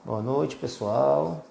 Boa noite, pessoal.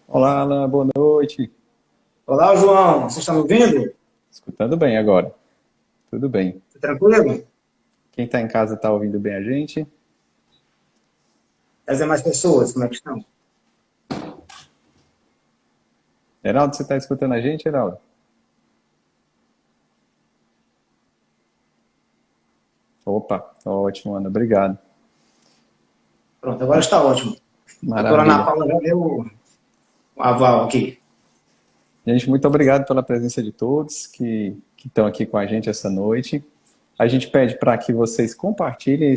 Olá, Alan, boa noite. Olá, João. Você está me ouvindo? Escutando bem agora. Tudo bem. Tá tranquilo? Quem está em casa está ouvindo bem a gente? As demais pessoas, como é que estão? Heraldo, você está escutando a gente, Heraldo? Opa, ótimo, Ana, obrigado. Pronto, agora está ótimo. A doutora Ana Maravilha. Paula já deu o aval aqui. Gente, muito obrigado pela presença de todos que estão aqui com a gente essa noite. A gente pede para que vocês compartilhem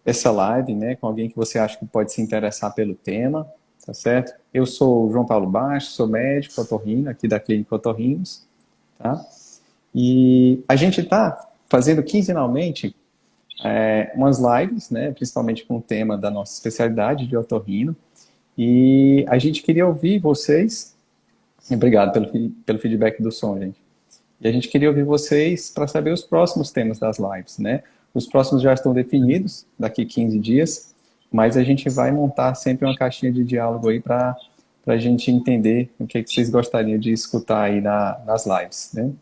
essa live, né, com alguém que você acha que pode se interessar pelo tema, tá certo? Eu sou o João Paulo Baixo, sou médico otorrino aqui da Clínica Otorrinos, tá? E a gente está fazendo quinzenalmente umas lives, né, principalmente com o tema da nossa especialidade de otorrino. E a gente queria ouvir vocês Obrigado pelo feedback do som, gente. E a gente queria ouvir vocês para saber os próximos temas das lives, né? Os próximos já estão definidos, daqui 15 dias, mas a gente vai montar sempre uma caixinha de diálogo aí para a gente entender o que, é que vocês gostariam de escutar aí nas lives, né?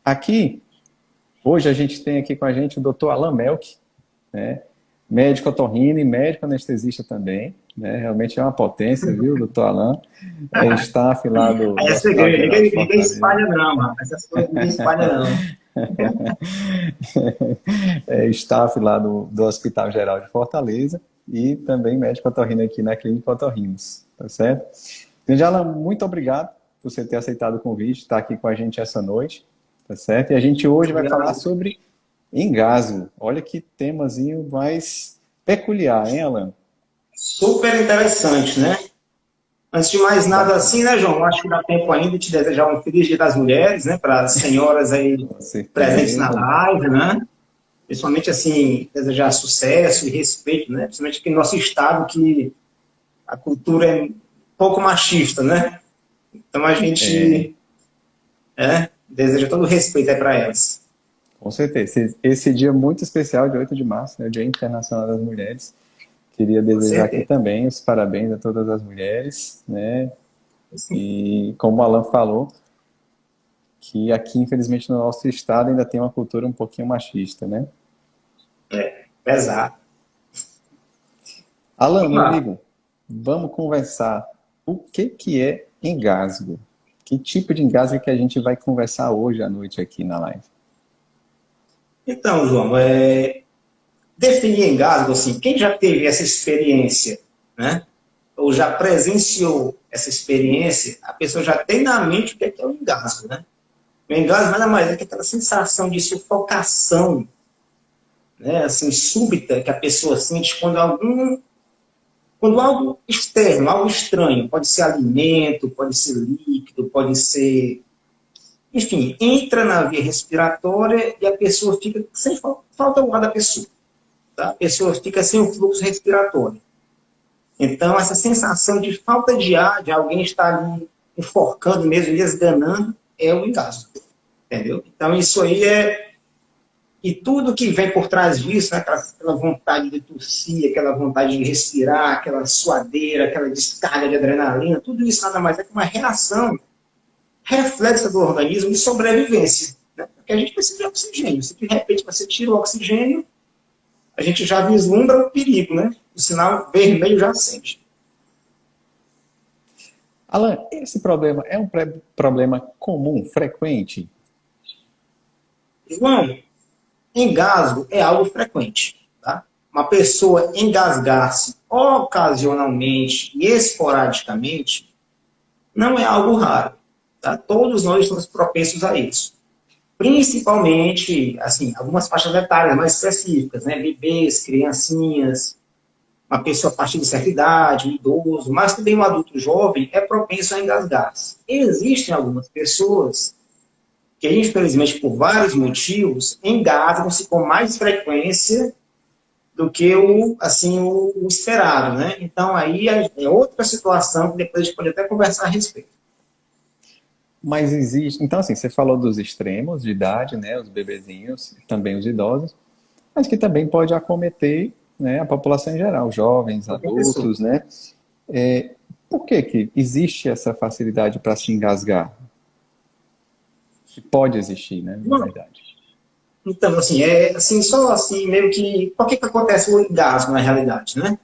Aqui, hoje a gente tem aqui com a gente o Dr. Alan Melk, né? Médico otorrino e médico anestesista também, né? Realmente é uma potência, viu, Dr. Alan? É staff lá do Aí é Hospital segredo, Geral de ninguém Fortaleza. espalha não, mano. Essas coisas ninguém espalha não. É staff lá do Hospital Geral de Fortaleza e também médico otorrino aqui na Clínica Otorrinos, tá certo? Grande Alan, muito obrigado por você ter aceitado o convite, estar aqui com a gente essa noite, tá certo? E a gente hoje vai falar sobre engasgo. Olha que temazinho mais peculiar, hein, Alan? Super interessante, né? Antes de mais nada assim, né, João? Acho que dá tempo ainda de te desejar um feliz Dia das Mulheres, né? Para as senhoras aí Com certeza. presentes na live, né? Principalmente, assim, desejar sucesso e respeito, né? Principalmente aqui no nosso estado, que a cultura é um pouco machista, né? Então a gente deseja todo o respeito aí para elas. Com certeza. Esse dia muito especial, de 8 de março, né, o Dia Internacional das Mulheres. Queria desejar aqui também os parabéns a todas as mulheres, né? E como o Alan falou, que aqui, infelizmente, no nosso estado ainda tem uma cultura um pouquinho machista, né? Pesado. Alan, meu amigo, vamos conversar. O que é engasgo? Que tipo de engasgo que a gente vai conversar hoje à noite aqui na live? Então, João, definir engasgo, assim, quem já teve essa experiência, né? Ou já presenciou essa experiência, a pessoa já tem na mente o que é o engasgo, né? O engasgo nada mais é que aquela sensação de sufocação, né? Assim, súbita que a pessoa sente quando algo externo, algo estranho, pode ser alimento, pode ser líquido, pode ser... Enfim, entra na via respiratória e a pessoa fica sem falta o ar da pessoa. Tá? A pessoa fica sem o fluxo respiratório. Então, essa sensação de falta de ar, de alguém estar ali enforcando mesmo, desganando, é o engasgo. Entendeu? Então, isso aí E tudo que vem por trás disso, né? Aquela vontade de tossir, aquela vontade de respirar, aquela suadeira, aquela descarga de adrenalina, tudo isso nada mais é que uma reação reflexa do organismo de sobrevivência. Né? Porque a gente precisa de oxigênio. Se de repente você tira o oxigênio, a gente já vislumbra o perigo, né? O sinal vermelho já acende. Alan, esse problema é um problema comum, frequente? João, engasgo é algo frequente. Tá? Uma pessoa engasgar-se ocasionalmente e esporadicamente não é algo raro. Tá? Todos nós estamos propensos a isso. Principalmente, assim, algumas faixas etárias mais específicas, né? Bebês, criancinhas, uma pessoa a partir de certa idade, um idoso, mas também um adulto jovem é propenso a engasgar-se. Existem algumas pessoas que, infelizmente, por vários motivos, engasgam-se com mais frequência do que o esperado, né? Então, aí é outra situação que depois a gente pode até conversar a respeito. Mas existe... Então, assim, você falou dos extremos de idade, né? Os bebezinhos, também os idosos, mas que também pode acometer, né, a população em geral, jovens, adultos, né? Por que existe essa facilidade para se engasgar? Pode existir, né, na verdade. Então, assim, só assim, meio que... Por que acontece o engasgo, na realidade, né?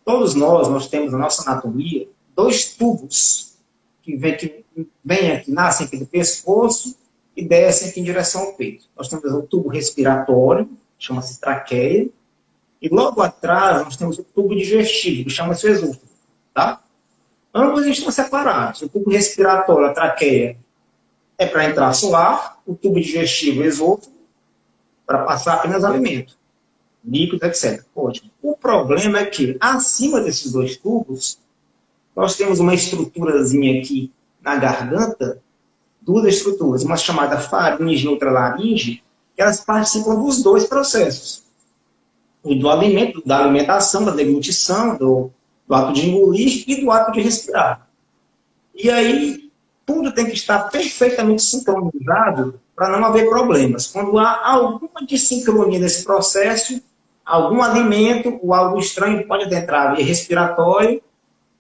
Todos nós temos na nossa anatomia 2 tubos que vêm aqui, nascem aqui do pescoço e descem aqui em direção ao peito. Nós temos o tubo respiratório, chama-se traqueia, e logo atrás nós temos o tubo digestivo, que chama-se esôfago, tá? Ambos estão separados. O tubo respiratório, a traqueia, é para entrar só ar, o tubo digestivo, o esôfago, para passar apenas alimento, líquido, etc. Ótimo. O problema é que, acima desses 2 tubos, nós temos uma estruturazinha aqui na garganta, 2 estruturas, uma chamada faringe e outra laringe, que elas participam dos 2 processos. O do alimento, da alimentação, da deglutição, do ato de engolir e do ato de respirar. E aí, tudo tem que estar perfeitamente sincronizado para não haver problemas. Quando há alguma desincronia nesse processo, algum alimento ou algo estranho pode adentrar a via respiratória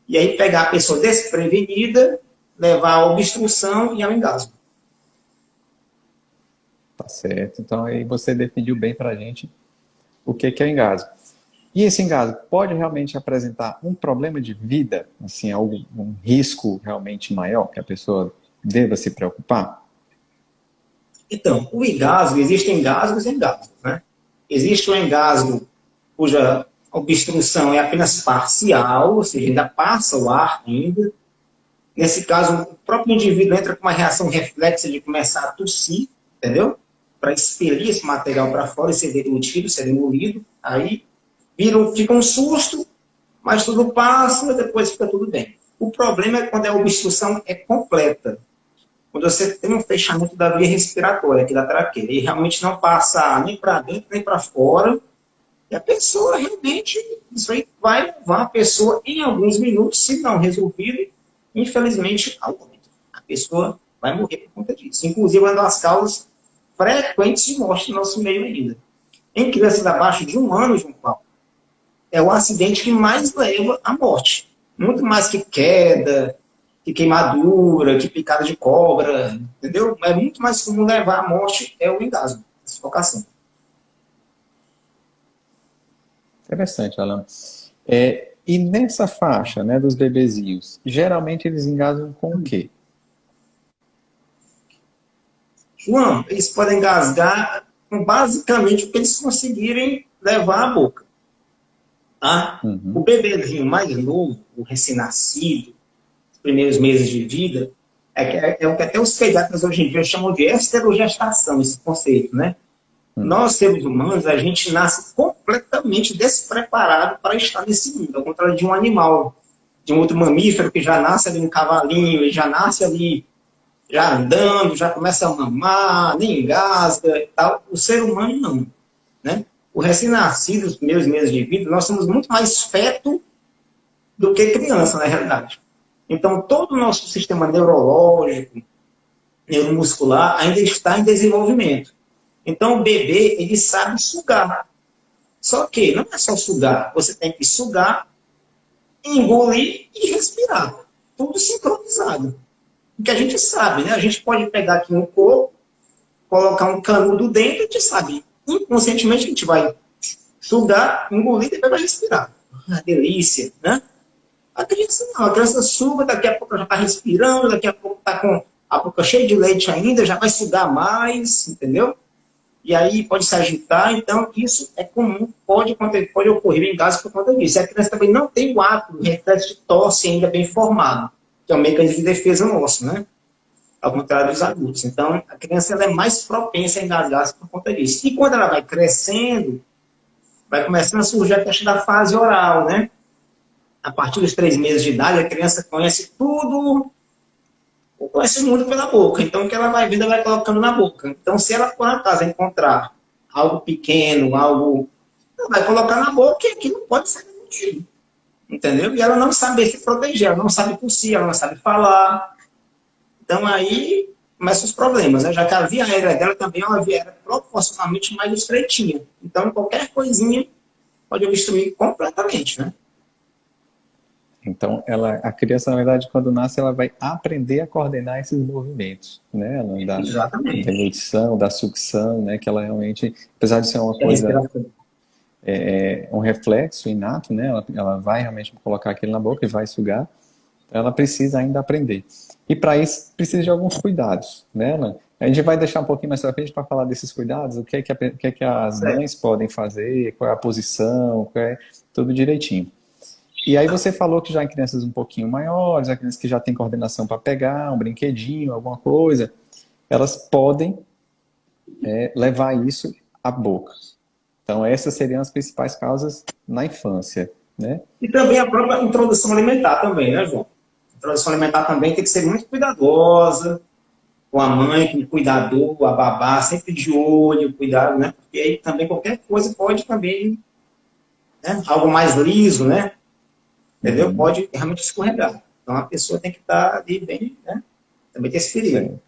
e aí pegar a pessoa desprevenida, levar à obstrução e ao engasgo. Tá certo. Então aí você definiu bem para a gente o que é engasgo. E esse engasgo pode realmente apresentar um problema de vida, assim, algum um risco realmente maior que a pessoa deva se preocupar? Então, o engasgo, existem engasgos e engasgos, né? Existe o engasgo cuja obstrução é apenas parcial, ou seja, ainda passa o ar ainda. Nesse caso, o próprio indivíduo entra com uma reação reflexa de começar a tossir, entendeu? Para expelir esse material para fora e ser deglutido, ser engolido. Aí fica um susto, mas tudo passa, depois fica tudo bem. O problema é quando a obstrução é completa. Quando você tem um fechamento da via respiratória, aqui da traqueia, e realmente não passa nem para dentro, nem para fora, e a pessoa realmente, isso aí vai levar a pessoa em alguns minutos, se não resolvido, infelizmente, ao óbito. A pessoa vai morrer por conta disso. Inclusive, uma das causas frequentes de morte no nosso meio ainda. Em crianças abaixo de 1 ano, João Paulo, é o acidente que mais leva à morte. Muito mais que queda, que queimadura, que picada de cobra, entendeu? É muito mais comum levar à morte é o engasgo, a sufocação. Interessante, Alan. E nessa faixa, né, dos bebezinhos, geralmente eles engasgam com o quê? João, eles podem engasgar com basicamente o que eles conseguirem levar à boca. Tá? O Uhum. bebezinho mais novo, o recém-nascido, os primeiros meses de vida, é o que até os pediatras hoje em dia chamam de esterogestação, esse conceito, né? Uhum. Nós, seres humanos, a gente nasce completamente despreparado para estar nesse mundo, ao contrário de um animal, de um outro mamífero que já nasce ali no cavalinho, ele já nasce ali já andando, já começa a mamar, nem engasga e tal. O ser humano não, né? O recém-nascido, os primeiros meses de vida, nós somos muito mais feto do que criança, na realidade. Então, todo o nosso sistema neurológico, neuromuscular, ainda está em desenvolvimento. Então, o bebê, ele sabe sugar. Só que não é só sugar. Você tem que sugar, engolir e respirar. Tudo sincronizado. Porque a gente sabe, né? A gente pode pegar aqui um coco, colocar um canudo dentro, a gente sabe. Inconscientemente, a gente vai sugar, engolir e depois vai respirar. Ah, delícia, né? A criança não. A criança suga, daqui a pouco já está respirando, daqui a pouco está com a boca cheia de leite ainda, já vai sugar mais, entendeu? E aí pode se agitar, então isso é comum, pode ocorrer em casos por conta disso. E a criança também não tem o hábito, o reflexo de tosse ainda bem formado, que é um mecanismo de defesa nosso, né? Ao contrário dos adultos. Então, a criança ela é mais propensa a engasgar por conta disso. E quando ela vai crescendo, vai começando a surgir a questão da fase oral, né? A partir dos 3 meses de idade, a criança conhece tudo, conhece o mundo pela boca. Então, o que ela vai vendo, ela vai colocando na boca. Então, se ela, por acaso, encontrar algo pequeno, algo... ela vai colocar na boca e aquilo pode ser demitido. Entendeu? E ela não sabe se proteger, ela não sabe tossir, ela não sabe falar. Então, aí começam os problemas, né? Já que a via aérea dela também é uma via aérea proporcionalmente mais estreitinha. Então, qualquer coisinha pode obstruir completamente, né? Então, a criança, na verdade, quando nasce, ela vai aprender a coordenar esses movimentos, né? Além da Exatamente. deglutição, da sucção, né? Que ela realmente, apesar de ser uma É a coisa, respiração. um reflexo inato, né? Ela vai realmente colocar aquilo na boca e vai sugar. Ela precisa ainda aprender. E para isso, precisa de alguns cuidados, né, Alan? A gente vai deixar um pouquinho mais para frente para falar desses cuidados, o que é que as Certo. mães podem fazer, qual é a posição, qual é tudo direitinho. E aí você falou que já em crianças um pouquinho maiores, as crianças que já têm coordenação para pegar um brinquedinho, alguma coisa, elas podem levar isso à boca. Então essas seriam as principais causas na infância, né? E também a própria introdução alimentar também, né, João? A introdução alimentar também tem que ser muito cuidadosa, com a mãe, com o cuidador, a babá, sempre de olho, cuidado, né? Porque aí também qualquer coisa pode também, né? Algo mais liso, né? Entendeu? Uhum. Pode realmente escorregar. Então a pessoa tem que estar ali bem, né? Também tem esse perigo. Sim.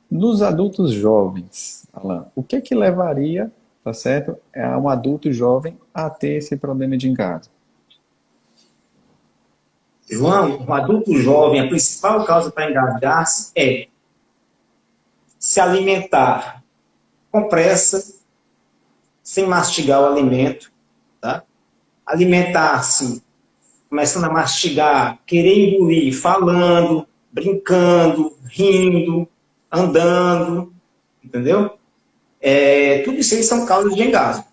Nos adultos jovens, Alan, o que é que levaria, tá certo, a um adulto jovem a ter esse problema de engasgo? João, um adulto jovem, a principal causa para engasgar-se é se alimentar com pressa, sem mastigar o alimento, tá? Alimentar-se, começando a mastigar, querer engolir, falando, brincando, rindo, andando, entendeu? Tudo isso aí são causas de engasgo,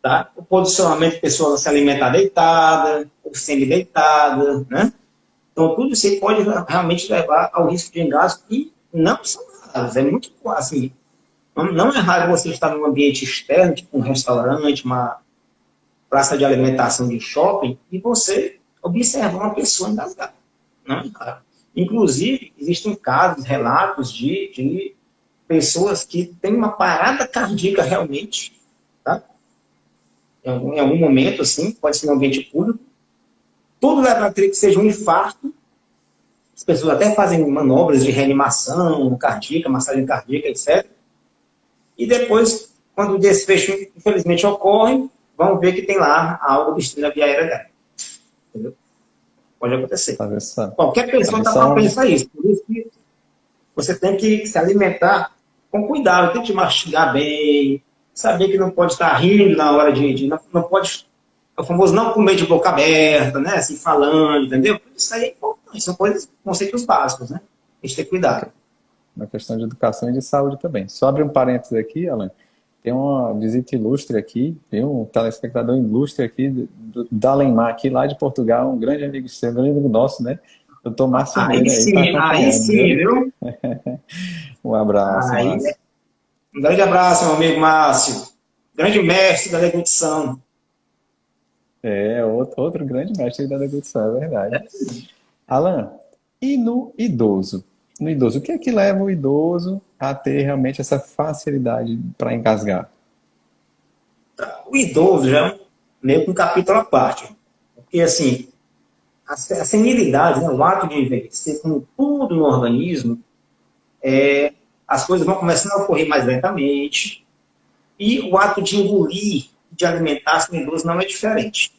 tá? O posicionamento de pessoas se alimentar deitada, ou semi-deitada, né? Então, tudo isso aí pode realmente levar ao risco de engasgo e não são raros, é muito assim. Não é raro você estar num ambiente externo, tipo um restaurante, uma praça de alimentação de shopping, e você observar uma pessoa engasgada. Não é raro. Inclusive, existem casos, relatos de pessoas que têm uma parada cardíaca realmente, tá? Em algum momento, assim, pode ser no ambiente público. Tudo leva a crer que seja um infarto. As pessoas até fazem manobras de reanimação cardíaca, massagem cardíaca, etc. E depois, quando o desfecho, infelizmente, ocorre, vão ver que tem lá algo obstruindo a via aérea dela. Entendeu? Pode acontecer. Talvez só, Qualquer pessoa talvez está só um, propensa a isso. Por isso que você tem que se alimentar com cuidado, tem que mastigar bem, saber que não pode estar rindo na hora não pode, é o famoso não comer de boca aberta, né? Assim, falando, entendeu? Isso aí é importante, são coisas, conceitos básicos, né? A gente tem que cuidar. uma questão de educação e de saúde também. Só abre um parênteses aqui, Alan. Tem uma visita ilustre aqui, tem um telespectador ilustre aqui, da Alemar, aqui lá de Portugal, um grande amigo seu, um grande amigo nosso, né? Doutor Márcio Meira, aí está Aí acompanhando, sim, viu? viu? Um abraço, Aí, Márcio. um grande abraço, meu amigo Márcio. Grande mestre da deglutição. É, outro grande mestre da deglutição, é verdade. Alan, e no idoso? No idoso, o que é que leva o idoso a ter realmente essa facilidade para engasgar? O idoso já é meio que um capítulo à parte. Porque, assim, a senilidade, né, o ato de envelhecer, como tudo no organismo, as coisas vão começando a ocorrer mais lentamente. E o ato de engolir, de alimentar-se no idoso não é diferente.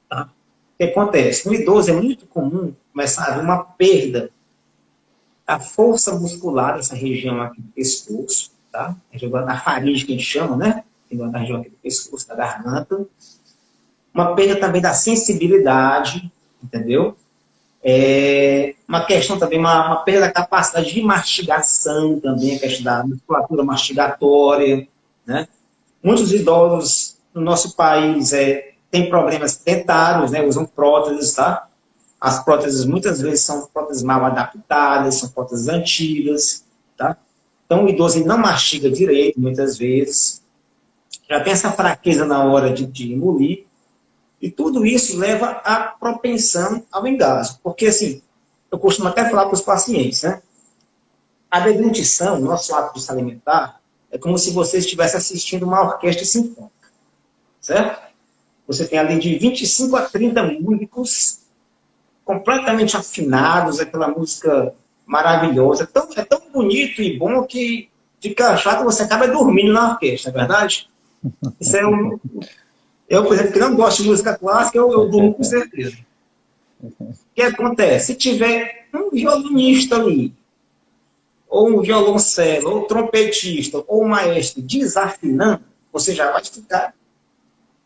Tá? O que acontece? No idoso é muito comum começar a haver uma perda da força muscular dessa região aqui do pescoço, tá? A região da faringe que a gente chama, né? Da região aqui do pescoço, da garganta. Uma perda também da sensibilidade, entendeu? Uma questão também, uma perda da capacidade de mastigação também, a questão da musculatura mastigatória, né? Muitos idosos no nosso país têm problemas dentários, né? Usam próteses, tá? As próteses muitas vezes são próteses mal adaptadas, são próteses antigas, tá? Então o idoso ele não mastiga direito, muitas vezes. Já tem essa fraqueza na hora de engolir. E tudo isso leva à propensão ao engasgo. Porque, assim, eu costumo até falar para os pacientes, né? A deglutição, nosso ato de se alimentar, é como se você estivesse assistindo uma orquestra sinfônica, certo? Você tem ali de 25 a 30 músicos completamente afinados, aquela música maravilhosa. É tão bonito e bom que, de cansado, você acaba dormindo na orquestra, não é verdade? Isso é eu, por exemplo, que não gosto de música clássica, eu durmo com certeza. O que acontece? Se tiver um violinista ali, ou um violoncelo, ou um trompetista, ou um maestro desafinando, você já vai ficar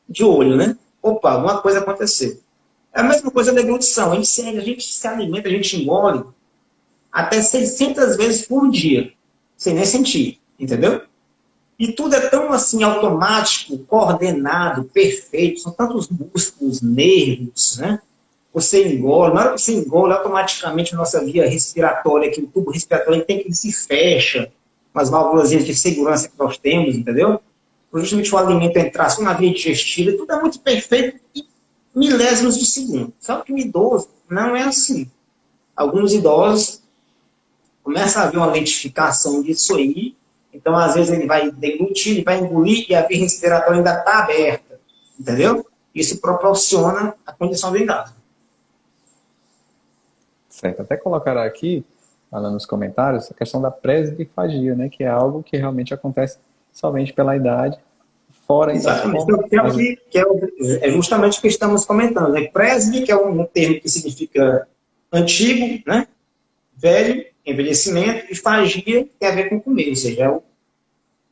de olho, né? Opa, alguma coisa aconteceu. É a mesma coisa da deglutição. A gente se alimenta, a gente engole até 600 vezes por dia, sem nem sentir, entendeu? E tudo é tão assim automático, coordenado, perfeito, são tantos músculos, nervos, né? Você engole, na hora que você engole, automaticamente a nossa via respiratória, que o tubo respiratório tem que se fecha, umas válvulas de segurança que nós temos, entendeu? Para justamente o alimento entrar só na via digestiva, tudo é muito perfeito e milésimos de segundo. Só que o idoso não é assim. Alguns idosos começam a haver uma lentificação disso aí, então às vezes ele vai deglutir, ele vai engolir e a via respiratória ainda está aberta, entendeu? Isso proporciona a condição do engasgo. Certo. Até colocaram aqui, lá nos comentários, a questão da presbifagia, né? Que é algo que realmente acontece somente pela idade, fora ainda Exatamente. Então, que é, é justamente o que estamos comentando. Né? Presby, que é um termo que significa antigo, né? Velho, envelhecimento, e fagia, que tem a ver com comer, ou seja,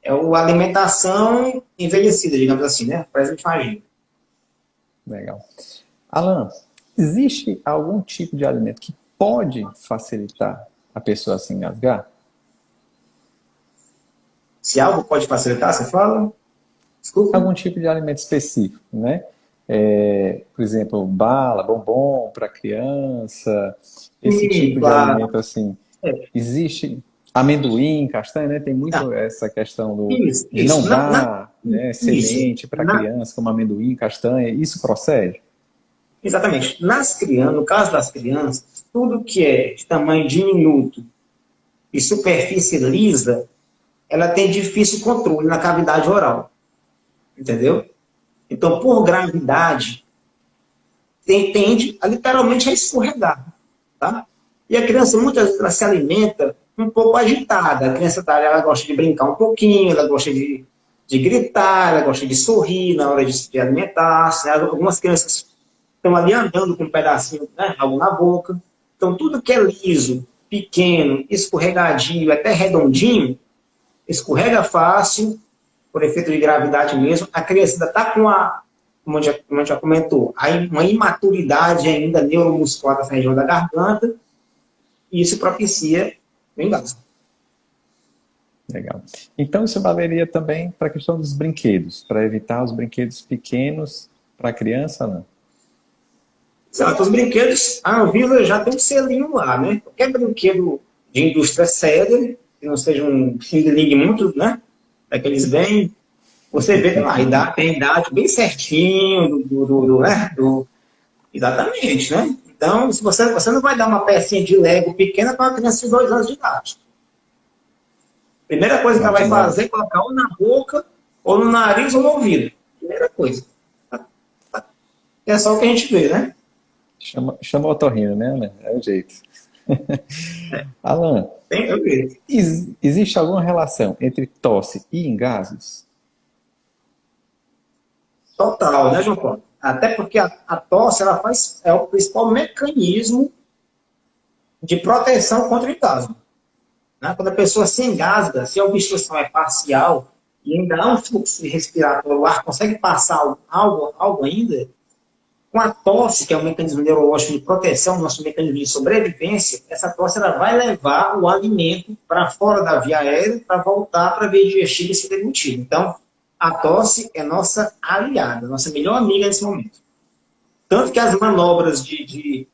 é a alimentação envelhecida, digamos assim, né? Presbifagia. Legal. Alan, existe algum tipo de alimento que pode facilitar a pessoa a se engasgar? Se algo pode facilitar, você fala? Desculpa. Algum tipo de alimento específico, né? Por exemplo, bala, bombom para criança, esse Sim, tipo de claro. alimento assim. É. Existe amendoim, castanha, né? Tem Ah, muito essa questão isso, de não isso. dar, né, Isso. semente para criança, como amendoim, castanha. Isso procede? Exatamente. Nas crianças, no caso das crianças, tudo que é de tamanho diminuto e superfície lisa, ela tem difícil controle na cavidade oral. Entendeu? Então, por gravidade, tende a literalmente a escorregar. Tá? E a criança, muitas vezes, ela se alimenta um pouco agitada. A criança ela gosta de brincar um pouquinho, ela gosta de gritar, ela gosta de sorrir na hora de alimentar-se. Né? Algumas crianças estão ali andando com um pedacinho, né, algo na boca. Então, tudo que é liso, pequeno, escorregadio, até redondinho, escorrega fácil, por efeito de gravidade mesmo. A criança ainda está com como a gente já comentou, uma imaturidade ainda neuromuscular dessa região da garganta, e isso propicia o engasgo. Legal. Então, isso valeria também para a questão dos brinquedos, para evitar os brinquedos pequenos para a criança, não? Exato. Os brinquedos, a Anvisa já tem um selinho lá, né? Qualquer brinquedo de indústria séria, que não seja um xing-ling muito, né? Daqueles bem. Você vê tem lá, tem idade bem certinho, né? Exatamente, né? Então, se você não vai dar uma pecinha de Lego pequena para uma criança de 2 anos de idade. Primeira coisa que ela vai fazer é colocar ou na boca, ou no nariz, ou no ouvido. Primeira coisa. É só o que a gente vê, né? Chama o otorrino, né, Alan? É o jeito. Alan, Eu vejo. existe alguma relação entre tosse e engasgos? Total, né, João Paulo? Até porque a tosse é o principal mecanismo de proteção contra o engasgo. Né? Quando a pessoa se engasga, se a obstrução é parcial e ainda há um fluxo respiratório, o ar consegue passar algo ainda, com a tosse, que é um mecanismo neurológico de proteção, nosso mecanismo de sobrevivência, essa tosse ela vai levar o alimento para fora da via aérea para voltar para a via digestiva e ser deglutido. Então, a tosse é nossa aliada, nossa melhor amiga nesse momento. Tanto que as manobras de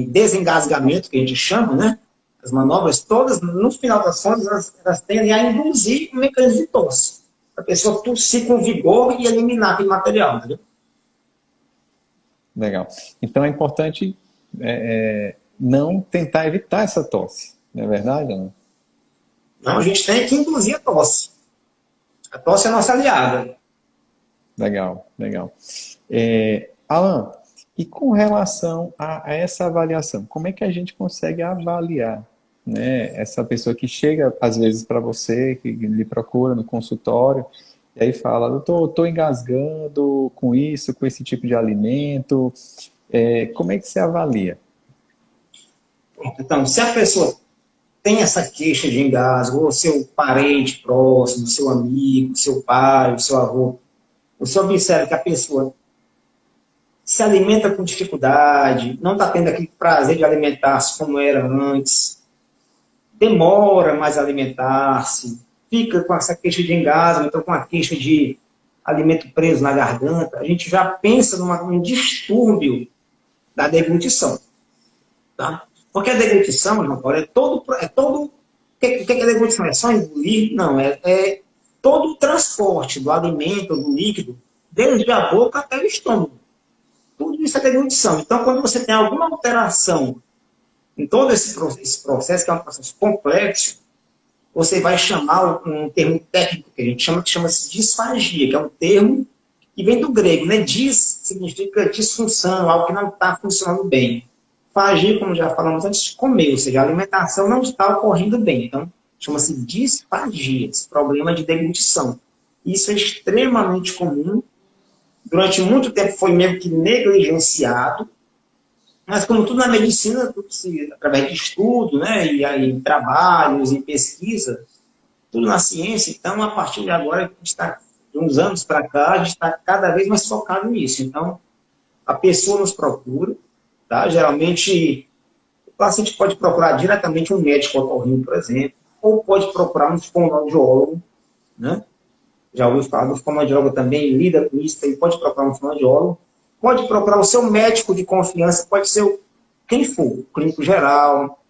desengasgamento, que a gente chama, né? As manobras todas, no final das contas, elas tendem a induzir um mecanismo de tosse. A pessoa tossir com vigor e eliminar aquele material, entendeu? Legal. Então é importante não tentar evitar essa tosse, não é verdade, Alan? Não, a gente tem que induzir a tosse. A tosse é a nossa aliada. Legal, legal. Alan, e com relação a essa avaliação, como é que a gente consegue avaliar, né, essa pessoa que chega, às vezes, para você, que lhe procura no consultório, e aí fala, eu estou engasgando com isso, com esse tipo de alimento, como é que você avalia? Então, se a pessoa tem essa queixa de engasgo, ou seu parente próximo, seu amigo, seu pai, seu avô, você observa que a pessoa se alimenta com dificuldade, não está tendo aquele prazer de alimentar-se como era antes, demora mais a alimentar-se, fica com essa queixa de engasgo, então com a queixa de alimento preso na garganta, a gente já pensa num distúrbio da deglutição. Tá? Porque a deglutição, João Paulo, o que é deglutição? É só engolir? Não, é todo o transporte do alimento, do líquido, desde a boca até o estômago. Tudo isso é deglutição. Então, quando você tem alguma alteração em todo esse processo, que é um processo complexo, você vai chamar um termo técnico que a gente chama-se disfagia, que é um termo que vem do grego, né? Dis significa disfunção, algo que não está funcionando bem. disfagia, como já falamos antes, de comer, ou seja, a alimentação não está ocorrendo bem. Então, chama-se disfagia, esse problema de deglutição. Isso é extremamente comum. Durante muito tempo foi meio que negligenciado, mas como tudo na medicina, tudo através de estudo, né, e aí trabalhos e pesquisa, tudo na ciência, então a partir de agora, a gente está, de uns anos para cá, a gente está cada vez mais focado nisso. Então, a pessoa nos procura, tá? Geralmente, o paciente pode procurar diretamente um médico otorrino, por exemplo, ou pode procurar um fonoaudiólogo, né? Já ouviu falar do fonoaudiólogo também, lida com isso, ele pode procurar um fonoaudiólogo, pode procurar o seu médico de confiança, pode ser quem for, o clínico geral,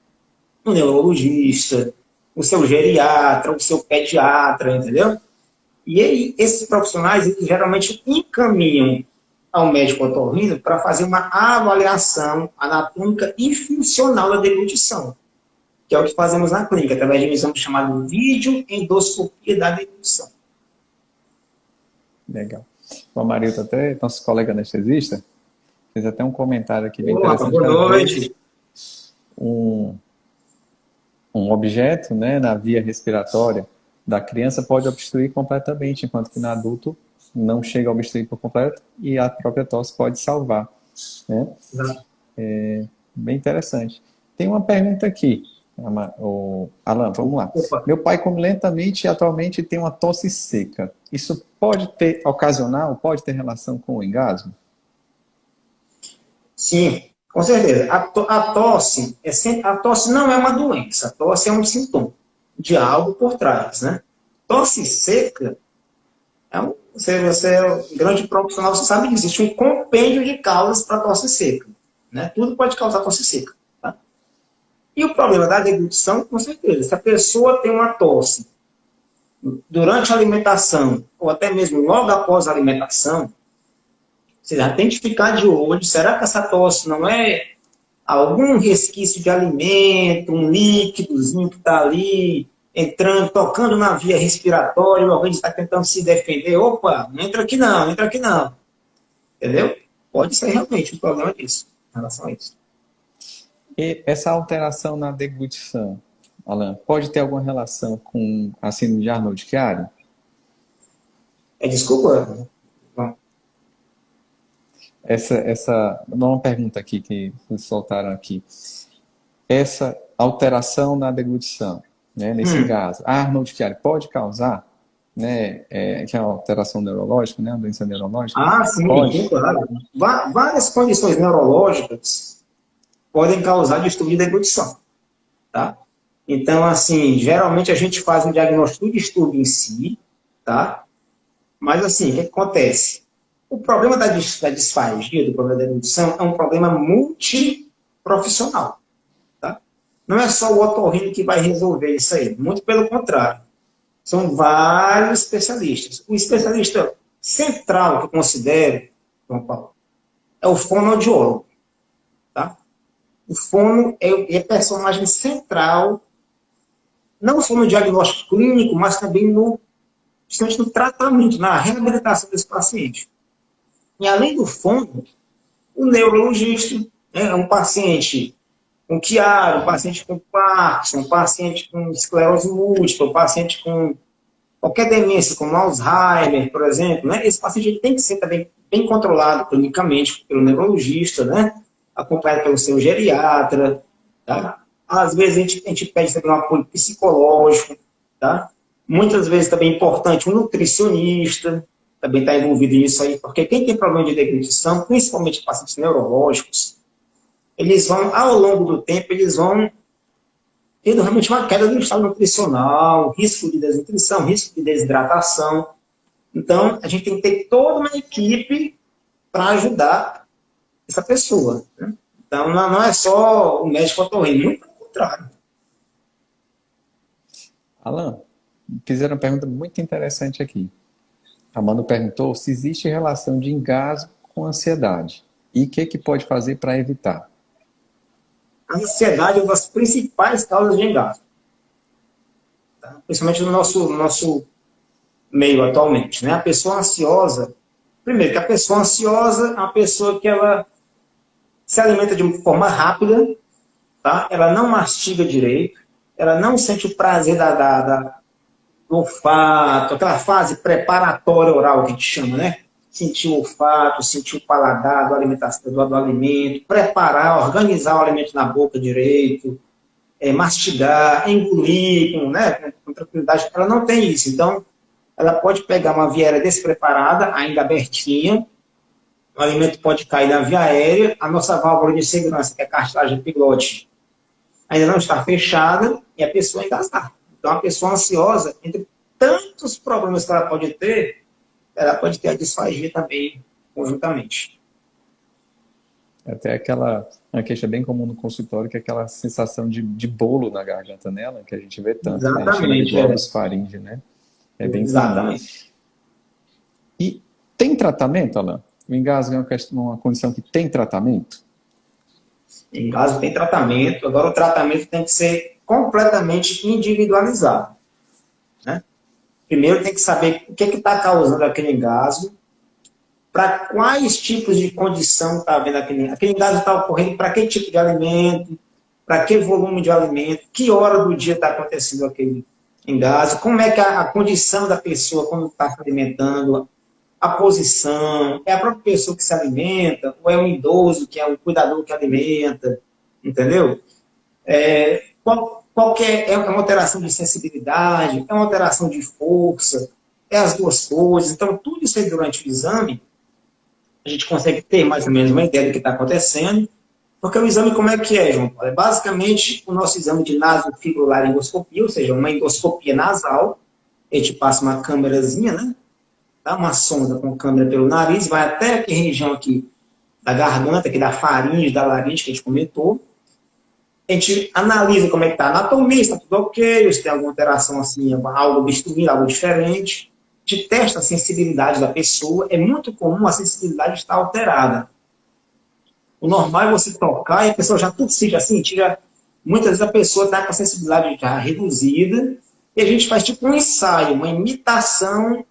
o neurologista, o seu geriatra, o seu pediatra, entendeu? E aí, esses profissionais, eles geralmente encaminham ao médico otorrino para fazer uma avaliação anatômica e funcional da deglutição, que é o que fazemos na clínica, através de um exame chamado videoendoscopia da deglutição. Legal. O Amarildo, até nosso colega anestesista, fez até um comentário aqui bem Olá, interessante. boa noite. Um objeto, né, na via respiratória da criança pode obstruir completamente, enquanto que no adulto não chega a obstruir por completo e a própria tosse pode salvar. Né? Bem interessante. Tem uma pergunta aqui, Alan, vamos lá. Opa. Meu pai come lentamente e atualmente tem uma tosse seca. Isso pode ter ocasional, pode ter relação com o engasgo? Sim, com certeza. A tosse não é uma doença, a tosse é um sintoma de algo por trás, né? Tosse seca, você é um grande profissional, você sabe que existe um compêndio de causas para tosse seca, né? Tudo pode causar tosse seca, tá? E o problema da deglutição, com certeza, se a pessoa tem uma tosse durante a alimentação, ou até mesmo logo após a alimentação, você já tem que ficar de olho, será que essa tosse não é algum resquício de alimento, um líquidozinho que está ali, entrando, tocando na via respiratória, o organismo está tentando se defender, opa, não entra aqui não, não entra aqui não. Entendeu? Pode ser realmente um problema disso, em relação a isso. E essa alteração na deglutição, Alan, pode ter alguma relação com a síndrome de Arnold-Chiari? Desculpa. Bom. Uma pergunta aqui que vocês soltaram aqui. Essa alteração na deglutição, né, nesse gás, Arnold-Chiari pode causar, né, que é uma alteração neurológica, né, uma doença neurológica? Sim, pode. Claro. Várias condições neurológicas podem causar distúrbio de deglutição, tá? Então, assim, geralmente a gente faz um diagnóstico do distúrbio em si, tá? Mas, assim, o que acontece? O problema da disfagia, do problema da deglutição, é um problema multiprofissional, tá? Não é só o otorrino que vai resolver isso aí, muito pelo contrário. São vários especialistas. O especialista central que eu considero, João Paulo, é o fonoaudiólogo, tá? O fono é personagem central, não só no diagnóstico clínico, mas também principalmente no tratamento, na reabilitação desse paciente. E além do fono, o neurologista, né, é um paciente com Chiari, um paciente com Parkinson, um paciente com esclerose múltipla, um paciente com qualquer demência, como Alzheimer, por exemplo, né? Esse paciente ele tem que ser também bem controlado clinicamente pelo neurologista, né? Acompanhado pelo seu geriatra, tá? Às vezes a gente pede também um apoio psicológico, tá? Muitas vezes também é importante um nutricionista, também está envolvido nisso aí, porque quem tem problema de deglutição, principalmente pacientes neurológicos, eles vão, ao longo do tempo, eles vão tendo realmente uma queda do estado nutricional, risco de desnutrição, risco de desidratação. Então, a gente tem que ter toda uma equipe para ajudar essa pessoa, né? Então, não é só o médico otorrino, muito pelo contrário. Alan, fizeram uma pergunta muito interessante aqui. A Manu perguntou se existe relação de engasgo com ansiedade e o que pode fazer para evitar. A ansiedade é uma das principais causas de engasgo, tá? Principalmente no nosso meio atualmente, né? A pessoa ansiosa, primeiro que a pessoa ansiosa é uma pessoa que ela se alimenta de forma rápida, tá? Ela não mastiga direito, ela não sente o prazer do olfato, aquela fase preparatória oral que a gente chama, né? Sentir o olfato, sentir o paladar do, alimentação, do alimento, preparar, organizar o alimento na boca direito, mastigar, engolir com tranquilidade. Ela não tem isso. Então, ela pode pegar uma via aérea despreparada, ainda abertinha, o alimento pode cair na via aérea, a nossa válvula de segurança, que é a cartilagem epiglote, ainda não está fechada e a pessoa engasgar. Então, a pessoa ansiosa, entre tantos problemas que ela pode ter a disfagia também, conjuntamente. Até uma queixa bem comum no consultório, que é aquela sensação de bolo na garganta nela, que a gente vê tanto, né? A gente chama de globus faringe, né? É bem Exatamente. comum. E tem tratamento, Alan? O engasgo é uma condição que tem tratamento? Engasgo tem tratamento, agora o tratamento tem que ser completamente individualizado, né? Primeiro tem que saber o que está causando aquele engasgo, para quais tipos de condição está havendo aquele engasgo está ocorrendo, para que tipo de alimento, para que volume de alimento, que hora do dia está acontecendo aquele engasgo, como é que a condição da pessoa quando está se alimentando, a posição, é a própria pessoa que se alimenta, ou é um idoso que é um cuidador que alimenta, entendeu? Qual que é uma alteração de sensibilidade, é uma alteração de força, é as duas coisas. Então, tudo isso aí durante o exame, a gente consegue ter mais ou menos uma ideia do que está acontecendo, porque o exame como é que é, João Paulo? É basicamente o nosso exame de nasofibrilaringoscopia, ou seja, uma endoscopia nasal, a gente passa uma câmerazinha, né? Dá uma sonda com câmera pelo nariz, vai até aqui região aqui da garganta, aqui da faringe, da laringe, que a gente comentou. A gente analisa como é que está a anatomia, se está tudo ok, se tem alguma alteração assim, algo obstruído, algo diferente. A gente testa a sensibilidade da pessoa. É muito comum a sensibilidade estar alterada. O normal é você tocar e a pessoa já tossir, já sentir. Muitas vezes a pessoa está com a sensibilidade já reduzida e a gente faz tipo um ensaio, uma imitação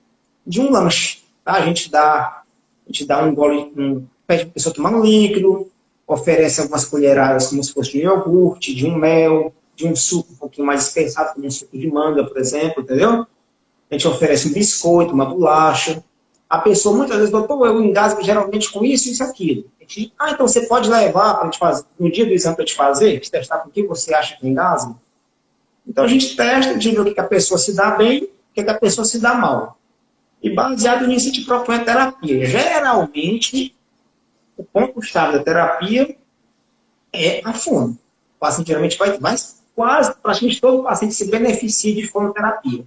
de um lanche. Tá? A gente dá um gole, pede para a pessoa tomar um líquido, oferece algumas colheradas como se fosse de iogurte, de um mel, de um suco um pouquinho mais espessado, como um suco de manga, por exemplo, entendeu? A gente oferece um biscoito, uma bolacha. A pessoa muitas vezes fala, pô, eu engasgo geralmente com isso, isso e aquilo. A gente, então você pode levar para a gente fazer, no dia do exame para te fazer, te testar com o que você acha que engasga. Então a gente testa, a gente vê o que a pessoa se dá bem, o que a pessoa se dá mal. E baseado nisso, a gente propõe a terapia. Geralmente, o ponto-chave da terapia é a fono. O paciente geralmente vai quase, praticamente todo paciente se beneficia de fonoterapia.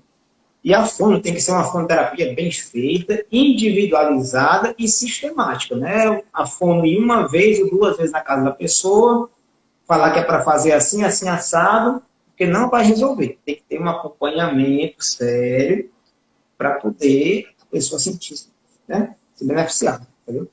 E a fono tem que ser uma fonoterapia bem feita, individualizada e sistemática. Né? A fono ir uma vez ou duas vezes na casa da pessoa, falar que é para fazer assim, assim, assado, porque não vai resolver. Tem que ter um acompanhamento sério para poder a pessoa sentir, né? Se beneficiar. Entendeu?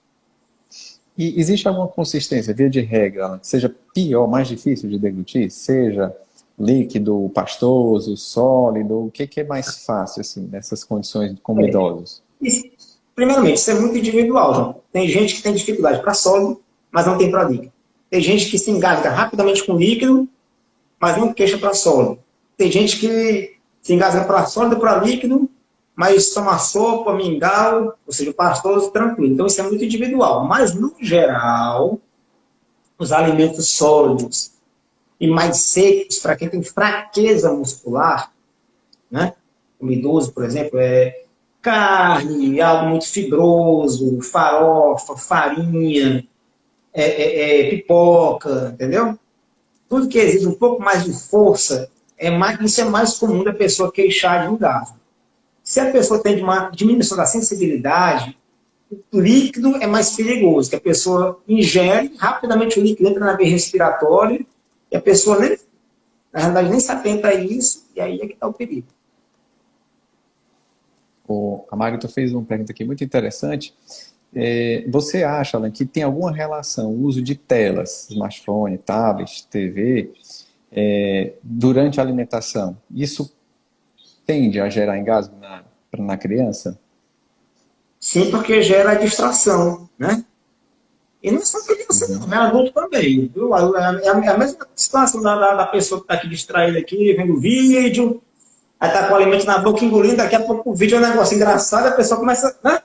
E existe alguma consistência, via de regra, que seja pior, mais difícil de deglutir? Seja líquido, pastoso, sólido, o que é mais fácil, assim, nessas condições como idosos? Primeiramente, isso é muito individual, João. Tem gente que tem dificuldade para sólido, mas não tem para líquido. Tem gente que se engasga rapidamente com líquido, mas não queixa para sólido. Tem gente que se engasga para sólido e para líquido, mas toma sopa, mingau, ou seja, pastoso, tranquilo. Então, isso é muito individual. Mas, no geral, os alimentos sólidos e mais secos, para quem tem fraqueza muscular, né? Como idoso, por exemplo, carne, algo muito fibroso, farofa, farinha, pipoca, entendeu? Tudo que exige um pouco mais de força, isso é mais comum da pessoa queixar de engasgo. Se a pessoa tem uma diminuição da sensibilidade, o líquido é mais perigoso, que a pessoa ingere, rapidamente o líquido entra na veia respiratória, e a pessoa, na realidade, nem se atenta a isso, e aí é que está o perigo. A Margarita fez uma pergunta aqui muito interessante. Você acha, Alan, que tem alguma relação, o uso de telas, smartphone, tablet, TV, durante a alimentação? Isso tende a gerar engasgo na criança? Sim, porque gera distração, né? E não é só criança, não, é adulto também, viu? É a mesma situação da pessoa que está aqui distraída aqui, vendo vídeo, aí está com o alimento na boca engolindo, daqui a pouco o vídeo é um negócio engraçado, a pessoa começa, né?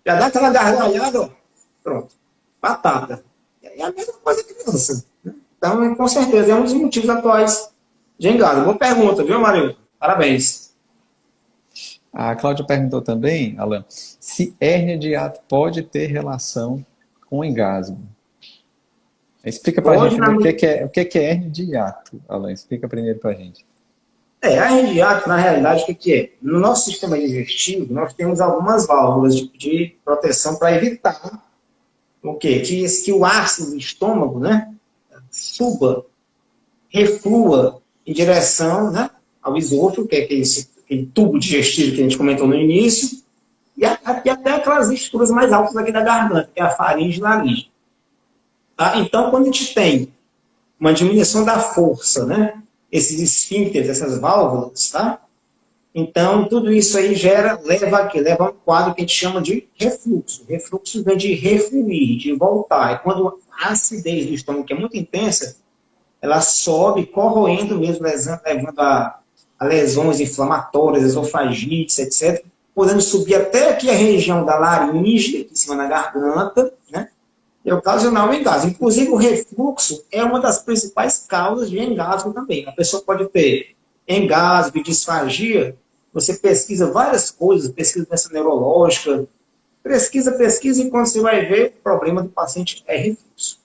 Já dá aquela gargalhada, ó. Pronto. Batata. É a mesma coisa que criança. Né? Então, com certeza, é um dos motivos atuais de engado. Boa pergunta, viu, Marilton? Parabéns. A Cláudia perguntou também, Alan, se hérnia de hiato pode ter relação com engasgo. Explica pra Hoje, gente o que é hérnia de hiato, Alan. Explica primeiro pra gente. a hernia de hiato, na realidade, o que é? No nosso sistema digestivo, nós temos algumas válvulas de proteção para evitar o quê? Que o ácido do estômago, né, suba, reflua em direção, né, ao esôfago, que é aquele tubo digestivo que a gente comentou no início, e até aquelas estruturas mais altas aqui da garganta, que é a faringe e laringe. Tá? Então, quando a gente tem uma diminuição da força, né, esses esfíncteres, essas válvulas, tá? Então, tudo isso aí leva a um quadro que a gente chama de refluxo. Refluxo vem de refluir, de voltar. E quando a acidez do estômago, que é muito intensa, ela sobe, corroendo mesmo, levando a lesões inflamatórias, esofagites, etc., podendo subir até aqui a região da laringe, aqui em cima da garganta, né? E ocasionar o engasgo. Inclusive, o refluxo é uma das principais causas de engasgo também. A pessoa pode ter engasgo e disfagia. Você pesquisa várias coisas, pesquisa doença neurológica, pesquisa, e quando você vai ver, o problema do paciente é refluxo.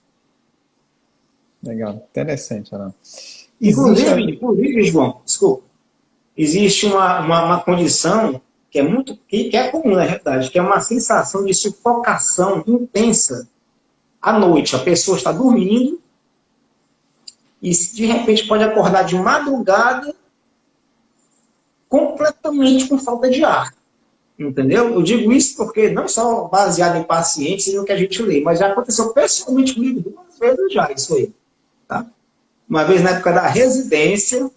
Legal, interessante, Alan. Inclusive, João, desculpa, existe uma condição que é comum, na realidade, que é uma sensação de sufocação intensa à noite. A pessoa está dormindo e, de repente, pode acordar de madrugada completamente com falta de ar. Entendeu? Eu digo isso porque não só baseado em pacientes e no que a gente lê, mas já aconteceu pessoalmente comigo 2 vezes já isso aí. Tá? Uma vez na época da residência,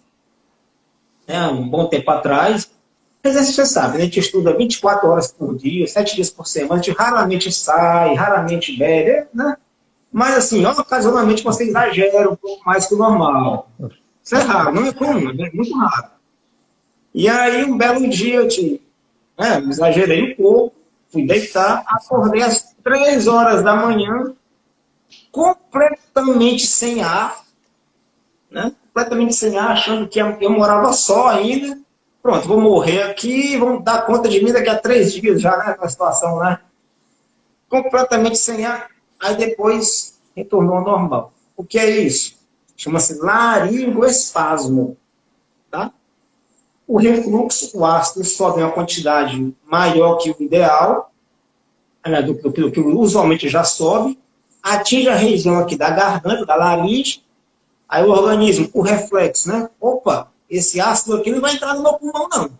né, um bom tempo atrás, residência você sabe, né, a gente estuda 24 horas por dia, 7 dias por semana, a gente raramente sai, raramente bebe, né? Mas assim, ocasionalmente você exagera um pouco mais que o normal. Isso é raro, não é comum, é muito raro. E aí, um belo dia, eu exagerei um pouco, fui deitar, acordei às 3 horas da manhã, completamente sem ar, né? Completamente sem ar, achando que eu morava só ainda. Pronto, vou morrer aqui, vão dar conta de mim daqui a 3 dias já, né? Aquela situação, né? Completamente sem ar. Aí depois retornou ao normal. O que é isso? Chama-se laringoespasmo. Tá? O refluxo, o ácido sobe em uma quantidade maior que o ideal, né, do que usualmente já sobe, atinge a região aqui da garganta, da laringe, aí o organismo, o reflexo, né? Opa, esse ácido aqui não vai entrar no meu pulmão, não.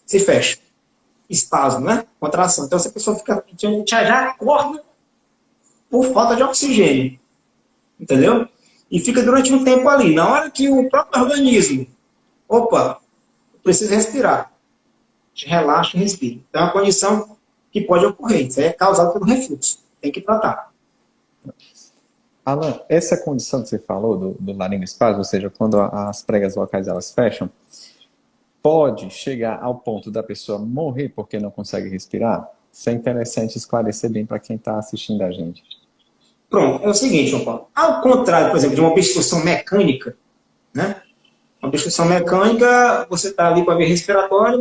Se fecha. Espasmo, né? Contração. Então, essa pessoa já acorda por falta de oxigênio. Entendeu? E fica durante um tempo ali. Na hora que o próprio organismo, opa, precisa respirar. A gente relaxa e respira. Então, é uma condição que pode ocorrer. Isso aí é causado pelo refluxo. Tem que tratar. Alan, essa condição que você falou do laringoespasmo, ou seja, quando as pregas vocais elas fecham, pode chegar ao ponto da pessoa morrer porque não consegue respirar? Isso é interessante esclarecer bem para quem está assistindo a gente. Pronto, é o seguinte, João Paulo. Ao contrário, por exemplo, de uma obstrução mecânica, né? Uma obstrução mecânica, você está ali com a via respiratória,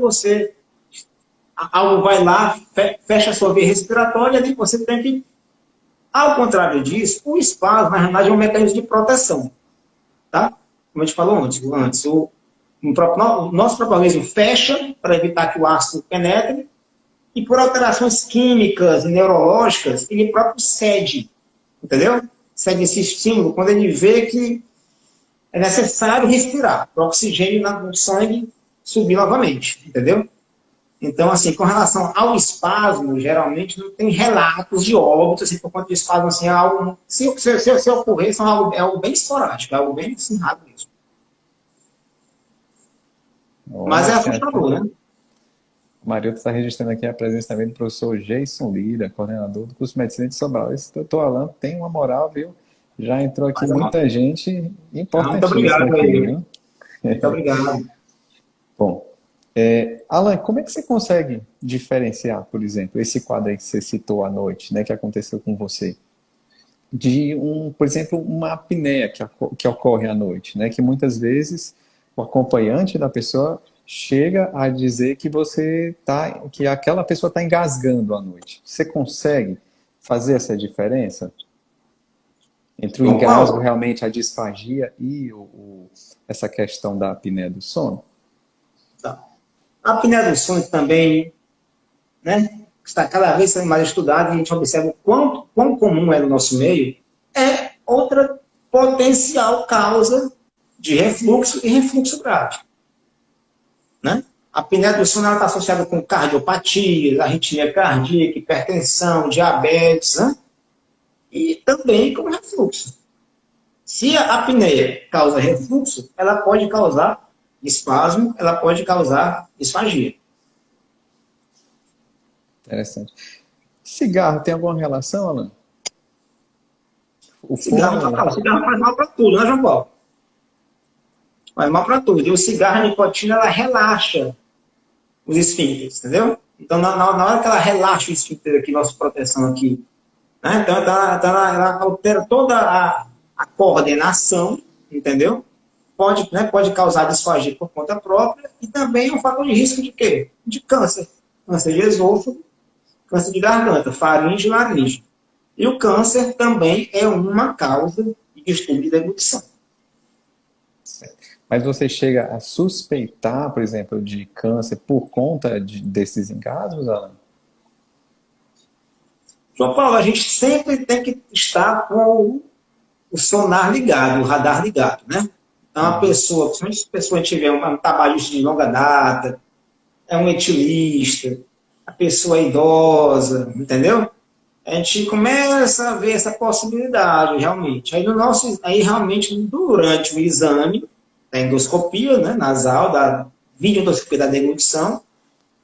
algo vai lá, fecha a sua via respiratória, e você tem que... Ao contrário disso, o espasmo, na realidade, é um mecanismo de proteção. Tá? Como a gente falou antes, o nosso próprio organismo fecha para evitar que o ácido penetre, e por alterações químicas e neurológicas, ele próprio cede. Entendeu? Cede esse estímulo quando ele vê que é necessário respirar, para o oxigênio no sangue subir novamente. Entendeu? Então, assim, com relação ao espasmo, geralmente não tem relatos de óbito, assim, por conta de espasmo, assim, é algo, se ocorrer, é algo bem esporádico, é algo bem assim, raro mesmo. Mas é assustador, né? O Marilton está registrando aqui a presença também do professor Jason Lira, coordenador do curso de Medicina de Sobral. Esse doutor Alan tem uma moral, viu? Já entrou aqui Mas, muita gente muito importantíssima obrigado aqui, aí. viu? Muito obrigado. Bom, Alan, como é que você consegue diferenciar, por exemplo, esse quadro aí que você citou à noite, né, que aconteceu com você, de por exemplo, uma apneia que ocorre à noite, né, que muitas vezes o acompanhante da pessoa chega a dizer que aquela pessoa está engasgando à noite. Você consegue fazer essa diferença entre o João engasgo, Paulo, realmente a disfagia e essa questão da apneia do sono? tá. A apneia do sono também, né, está cada vez sendo mais estudada e a gente observa o quão comum é no nosso meio, é outra potencial causa de refluxo e refluxo grave. Né? A apneia do sono está associada com cardiopatia, arritmia cardíaca, hipertensão, diabetes, né? E também com refluxo. Se a apneia causa refluxo, ela pode causar espasmo, ela pode causar disfagia. Interessante. Cigarro tem alguma relação, Alan? O Cigarro, fumo, cigarro faz mal para tudo, né, João Paulo? Faz mal para tudo. E o cigarro, a nicotina, ela relaxa os esfíncteres, entendeu? Então, na hora que ela relaxa o esfíncter aqui, nossa proteção aqui, né? Então, ela altera toda a coordenação, entendeu? Pode causar disfagia por conta própria e também é um fator de risco de quê? De câncer. Câncer de esôfago, câncer de garganta, faringe e laringe. E o câncer também é uma causa de distúrbio de deglutição. mas você chega a suspeitar, por exemplo, de câncer por conta desses engasgos, Alan? João Paulo, a gente sempre tem que estar com o sonar ligado, o radar ligado, né? Então, a pessoa, principalmente se a pessoa tiver um tabagismo de longa data, é um etilista, a pessoa é idosa, entendeu? A gente começa a ver essa possibilidade, realmente. Aí realmente, durante o exame da endoscopia, né, nasal, da videoendoscopia da deglutição,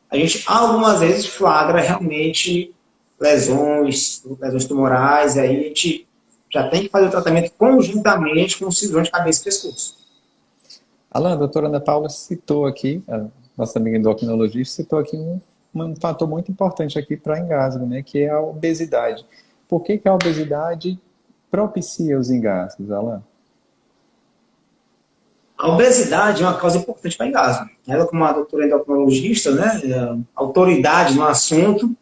a gente algumas vezes flagra realmente lesões tumorais, e aí a gente já tem que fazer o tratamento conjuntamente com o cirurgião de cabeça e pescoço. Alan, a doutora Ana Paula citou aqui, a nossa amiga endocrinologista, citou aqui um fator muito importante aqui para engasgo, né, que é a obesidade. Por que que a obesidade propicia os engasgos, Alan? A obesidade é uma causa importante para engasgo. Ela, como uma doutora endocrinologista, né, autoridade no assunto,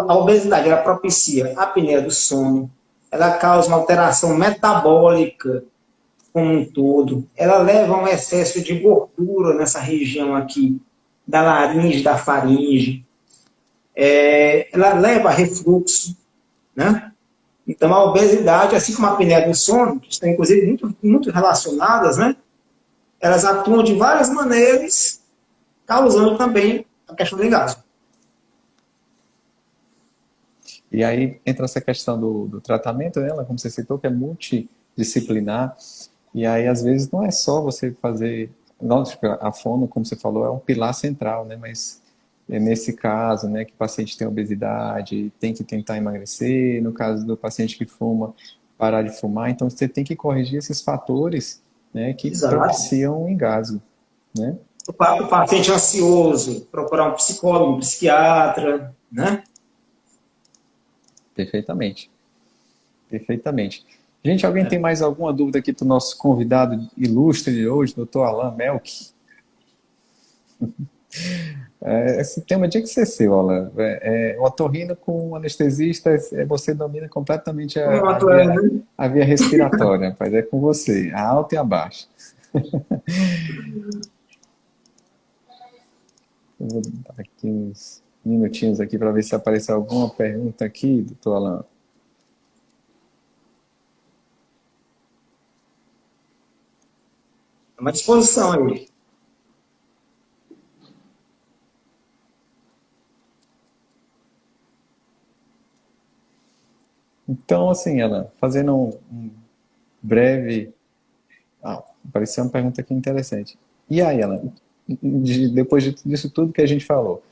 a obesidade ela propicia a apneia do sono, ela causa uma alteração metabólica como um todo, ela leva a um excesso de gordura nessa região aqui da laringe, da faringe, ela leva a refluxo, né? Então a obesidade, assim como a apneia do sono, que estão inclusive muito relacionadas, né? Elas atuam de várias maneiras, causando também a questão do engasgo. E aí entra essa questão do tratamento, né, Alan, como você citou, que é multidisciplinar. E aí, às vezes, não é só você fazer. Lógico, a fono, como você falou, é um pilar central, né? Mas é nesse caso, né, que o paciente tem obesidade, tem que tentar emagrecer, no caso do paciente que fuma, parar de fumar. Então, você tem que corrigir esses fatores, né, que Exato. propiciam o engasgo, né? O paciente ansioso, procurar um psicólogo, um psiquiatra, né? Perfeitamente. Perfeitamente. Gente, alguém tem mais alguma dúvida aqui do nosso convidado ilustre de hoje, doutor Alan Melk? Esse tema tinha que ser seu, Alan. O otorrino com anestesista, você domina completamente Pronto, né? a via respiratória, rapaz. É com você, a alta e a baixa. Eu vou dar aqui uns minutinhos aqui para ver se apareceu alguma pergunta aqui, doutor Alan. É uma disposição aí. Então, assim, Alan, fazendo um breve. Apareceu uma pergunta aqui interessante. E aí, Alan, depois disso tudo que a gente falou,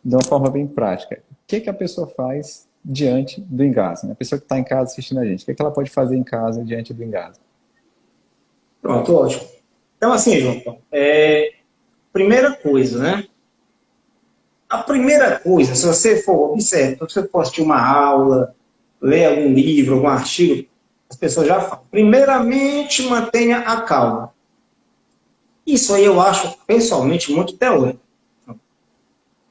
de uma forma bem prática, o que a pessoa faz diante do engasgo? A pessoa que está em casa assistindo a gente, o que ela pode fazer em casa diante do engasgo? Pronto, ótimo. Então, assim, João Paulo, primeira coisa, né? A primeira coisa, se você for, observe, se você for assistir uma aula, ler algum livro, algum artigo, as pessoas já falam. Primeiramente, mantenha a calma. Isso aí eu acho, pessoalmente, muito teórico.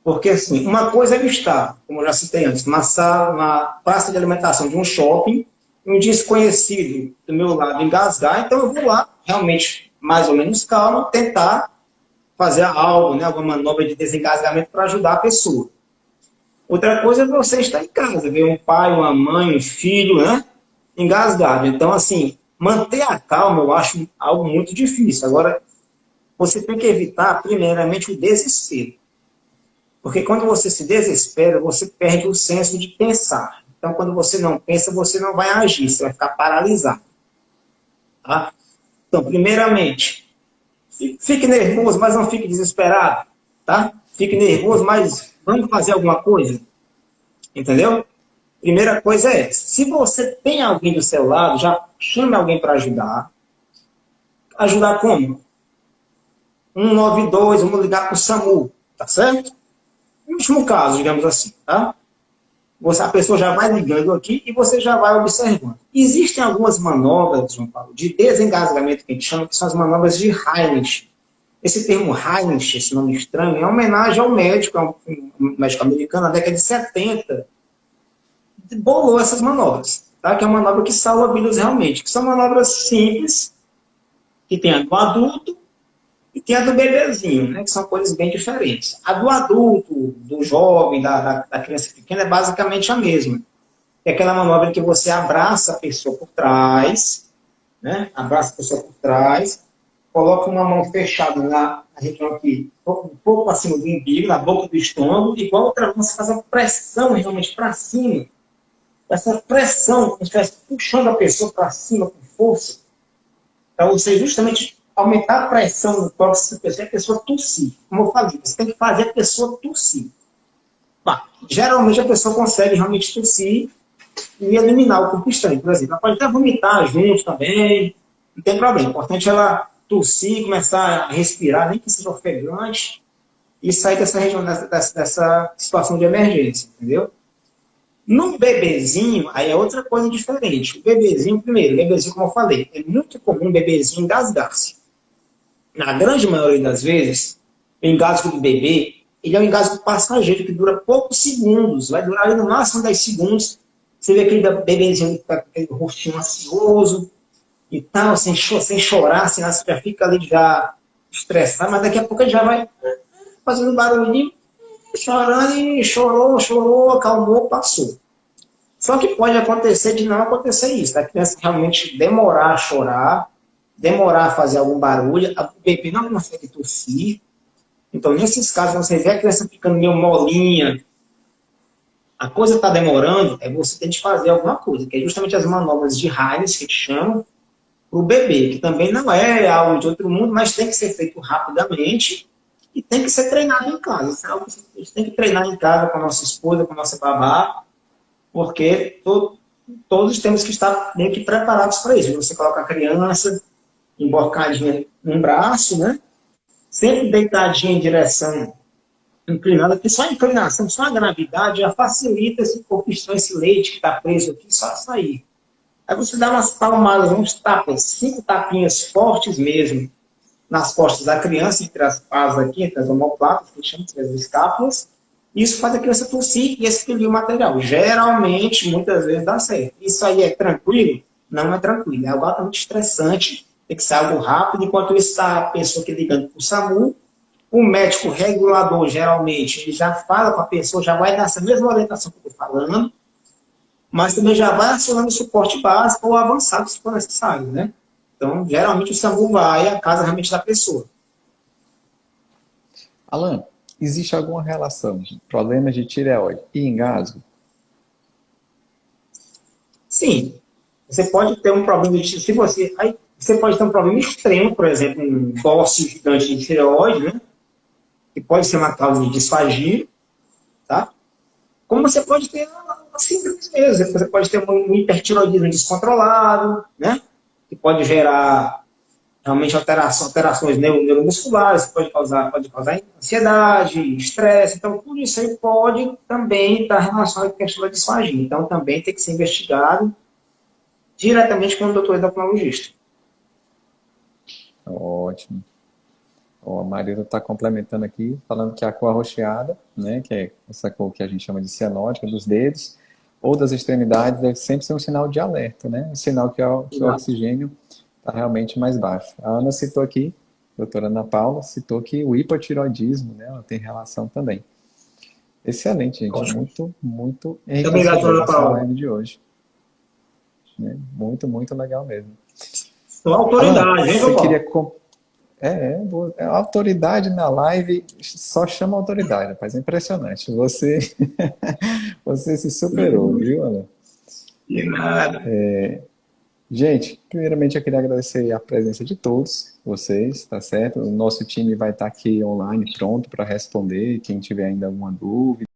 Porque, assim, uma coisa é eu estar, como eu já citei antes, numa sala, uma praça de alimentação de um shopping, um desconhecido do meu lado engasgar, então eu vou lá, realmente, mais ou menos calmo, tentar fazer algo, né, alguma manobra de desengasgamento para ajudar a pessoa. Outra coisa é você estar em casa, ver um pai, uma mãe, um filho, né, engasgado. Então, assim, manter a calma eu acho algo muito difícil. Agora, você tem que evitar, primeiramente, o desespero. Porque quando você se desespera, você perde o senso de pensar. Então, quando você não pensa, você não vai agir, você vai ficar paralisado. Tá? Então, primeiramente, fique nervoso, mas não fique desesperado. Tá? Fique nervoso, mas vamos fazer alguma coisa. Entendeu? Primeira coisa é essa. Se você tem alguém do seu lado, já chame alguém para ajudar. Ajudar como? 192, vamos ligar para o SAMU. Tá certo? No último caso, digamos assim, tá? A pessoa já vai ligando aqui e você já vai observando. Existem algumas manobras, João Paulo, de desengasgamento que a gente chama, que são as manobras de Heinrich. Esse termo Heinrich, esse nome estranho, é uma homenagem ao médico, um médico americano, na década de 70, bolou essas manobras, tá? Que é uma manobra que salva vidas realmente, que são manobras simples, que tem a do adulto, e tem a do bebezinho, né, que são coisas bem diferentes. A do adulto, do jovem, da criança pequena, é basicamente a mesma. É aquela manobra que você abraça a pessoa por trás, né, abraça a pessoa por trás, coloca uma mão fechada na região aqui, um pouco acima do umbigo, na boca do estômago, e com a outra mão você faz uma pressão realmente para cima. Essa pressão, como se estivesse puxando a pessoa para cima com força, para você justamente aumentar a pressão no tórax da pessoa e a pessoa tossir. Como eu falei, você tem que fazer a pessoa tossir. Bah, geralmente a pessoa consegue realmente tossir e eliminar o corpo estranho. Por exemplo, ela pode até vomitar junto também, não tem problema. O importante é ela tossir, começar a respirar, nem que seja ofegante, e sair dessa região, dessa situação de emergência, entendeu? No bebezinho, aí é outra coisa diferente. O bebezinho, primeiro, o bebezinho, como eu falei, é muito comum o bebezinho engasgar-se. Na grande maioria das vezes, o engasgo do bebê, ele é um engasgo passageiro, que dura poucos segundos, vai durar ali no máximo 10 segundos. Você vê aquele bebezinho que está com aquele rostinho ansioso e tal, sem chorar, assim, já fica ali já estressado, mas daqui a pouco ele já vai fazendo barulhinho, chorando e chorou, acalmou, passou. Só que pode acontecer de não acontecer isso, a criança realmente demorar a chorar, demorar a fazer algum barulho, o bebê não consegue tossir. Então, nesses casos, você vê a criança ficando meio molinha, a coisa está demorando, você tem que fazer alguma coisa, que é justamente as manobras de Heinrich, que te chamam, para o bebê, que também não é algo de outro mundo, mas tem que ser feito rapidamente e tem que ser treinado em casa. Isso é algo que a gente tem que treinar em casa com a nossa esposa, com a nossa babá, porque todos temos que estar meio que preparados para isso. Você coloca a criança emborcadinha num braço, né? Sempre deitadinha em direção inclinada, porque só a inclinação, só a gravidade já facilita esse corpo estranho, esse leite que está preso aqui, só sair. Aí você dá umas palmadas, uns tapas, 5 tapinhas fortes mesmo, nas costas da criança, entre as pás aqui, entre as omoplatas, que chamam de escápulas. Isso faz a criança tossir e expelir o material. Geralmente, muitas vezes dá certo. Isso aí é tranquilo? Não é tranquilo. É algo altamente estressante, tem que ser algo rápido. Enquanto isso, está a pessoa que ligando para o SAMU, o médico regulador, geralmente, ele já fala com a pessoa, já vai dar essa mesma orientação que eu estou falando, mas também já vai acionando o suporte básico ou avançado, se for necessário, né? Então, geralmente, o SAMU vai à casa realmente da pessoa. Alan, existe alguma relação de problemas de tireoide e engasgo? Sim. Você pode ter um problema de... Você pode ter um problema extremo, por exemplo, um bócio gigante de tireoide, né? que pode ser uma causa de disfagia, tá? Como você pode ter uma síndrome mesmo, você pode ter um hipertiroidismo descontrolado, né? Que pode gerar realmente alterações neuromusculares, pode causar ansiedade, estresse. Então, tudo isso aí pode também estar relacionado com a questão da disfagia. Então, também tem que ser investigado diretamente com o doutor endocrinologista. Ótimo. Ó, a Marina está complementando aqui, falando que a cor arroxeada, né, que é essa cor que a gente chama de cianótica, dos dedos ou das extremidades, deve sempre ser um sinal de alerta, né? Um sinal que o oxigênio está realmente mais baixo. A Ana citou aqui, a doutora Ana Paula, citou que o hipotiroidismo, né, ela tem relação também. Excelente, gente. Ótimo. Muito Obrigado, enriquecedor Ana essa Paula. live de hoje. Né? Muito legal mesmo. Sou autoridade, hein, Você Paulo? queria... A autoridade na live só chama autoridade, rapaz. É impressionante. Você se superou, viu, Ana? De nada. Gente, primeiramente eu queria agradecer a presença de todos vocês, tá certo? O nosso time vai estar aqui online pronto para responder, quem tiver ainda alguma dúvida.